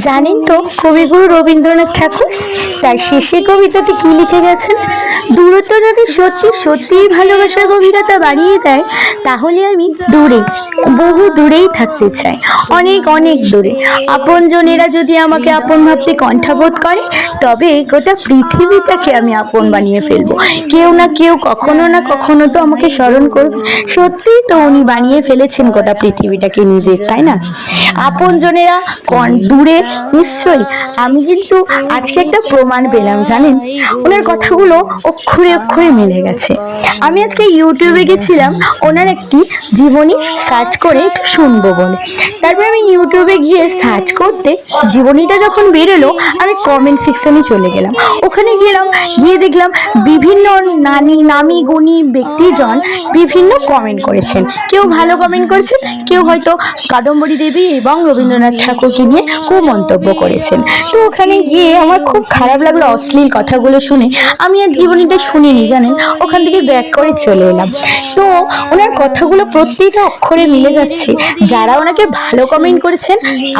জানেন তো কবিগুরু রবীন্দ্রনাথ ঠাকুর তার শেষের কবিতাতে কি লিখে গেছেন? দূরত্ব যদি সত্যি সত্যিই ভালোবাসার গভীরতা বাড়িয়ে দেয়, তাহলে আমি দূরে, বহু দূরেই থাকতে চাই, অনেক অনেক দূরে। আপনজনেরা যদি আমাকে আপন ভাবতে কণ্ঠাবোধ করে, তবে গোটা পৃথিবীটাকে আমি আপন বানিয়ে ফেলবো। কেউ না কেউ কখনো না কখনো তো আমাকে স্মরণ করবে। সত্যিই তো উনি বানিয়ে ফেলেছেন গোটা পৃথিবীটাকে নিজের, তাই না? আপনজনেরা দূরে, নিশ্চয়ই। আমি কিন্তু আজকে একটা প্রমাণ পেলাম, জানেন, ওনার কথাগুলো অক্ষরে অক্ষরে মিলে গেছে। আমি আজকে ইউটিউবে গেছিলাম ওনার একটি জীবনী সার্চ করে একটু শুনবো বলে। তারপর আমি ইউটিউবে গিয়ে সার্চ করতে জীবনীটা যখন বেরোলো, আমি কমেন্ট সেকশনে চলে গেলাম। ওখানে গিয়ে দেখলাম বিভিন্ন নামি গুণী ব্যক্তিজন বিভিন্ন কমেন্ট করেছেন। কেউ ভালো কমেন্ট করেছেন, কেউ হয়তো কাদম্বরী দেবী এবং রবীন্দ্রনাথ ঠাকুরকে নিয়ে কুমন্তব্য করেছেন। তো ওখানে গিয়ে আমার খুব খারাপ লাগলো অশ্লীল কথাগুলো শুনে। আমি আর জীবনীটা শুনিনি, জানেন, ওখান থেকে ব্যাক করে চলে এলাম। তো ওনার কথাগুলো প্রত্যেকটা অক্ষরে মিলে যাচ্ছে। যারা ওনাকে ভালো কমেন্ট করেছেন,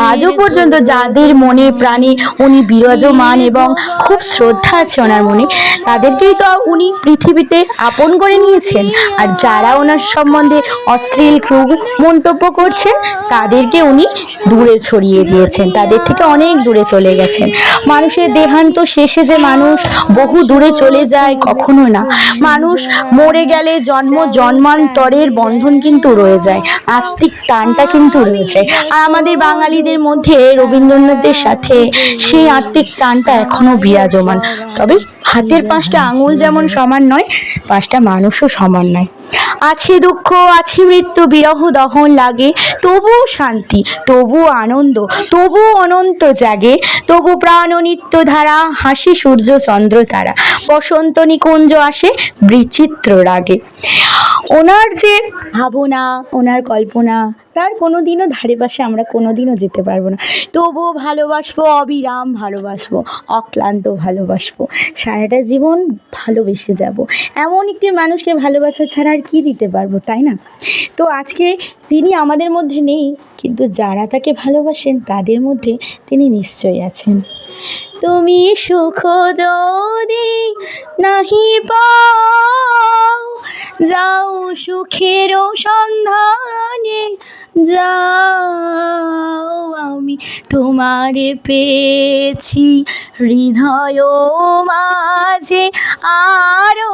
আজও পর্যন্ত যাদের মনে প্রাণে উনি বিরাজমান এবং খুব শ্রদ্ধা আছে ওনার মনে, তাদেরকেই তো উনি পৃথিবীতে আপন করে নিয়েছেন। আর যারা ওনার সম্বন্ধে অশ্লীল ক্রূর মন্তব্য করছেন, তাদেরকে উনি দূরে ছড়িয়ে দিয়েছেন, তাদের থেকে অনেক দূরে চলে গেছেন। মানুষের দেহান্ত শেষে যে মানুষ বহু দূরে চলে যায়, কখনো না। মানুষ মরে গেলে জন্ম জন্মান্তরের বন্ধন কিন্তু রয়ে যায়, আত্মিক টানটা কিন্তু রয়ে যায়। আর আমাদের বাঙালিদের মধ্যে রবীন্দ্রনাথের সাথে সেই আত্মিক টানটা এখনো বিরাজমান। তবে হাতের 5টা আঙুল যেমন সমান নয়, 5টা মানুষও সমান নয়। আছে দুঃখ, আছে মৃত্যু, বিরহ দহন লাগে, তবুও শান্তি, তবুও আনন্দ, তবুও অনন্ত জাগে, তবু প্রাণ নিত্য ধারা, হাসি সূর্য চন্দ্র তারা, বসন্ত নিকুঞ্জ আসে বিচিত্র রাগে। ওনার যে ভাবনা, ওনার কল্পনা, তার কোনোদিনও ধারে পাশে আমরা কোনোদিনও যেতে পারবো না। তবুও ভালোবাসবো, অবিরাম ভালোবাসবো, অক্লান্ত ভালোবাসবো, সারাটা জীবন ভালোবেসে যাব। এমন একটি মানুষকে ভালোবাসা ছাড়া আর কি দিতে পারবো, তাই না? তো আজকে তিনি আমাদের মধ্যে নেই, কিন্তু যারা তাকে ভালোবাসেন তাদের মধ্যে তিনি নিশ্চয়ই আছেন। তুমি সুখ যদি নাহি পাও, যাও সুখের সন্ধানে, যাও আমি তোমারে পেয়েছি হৃদয় মাঝে, আরো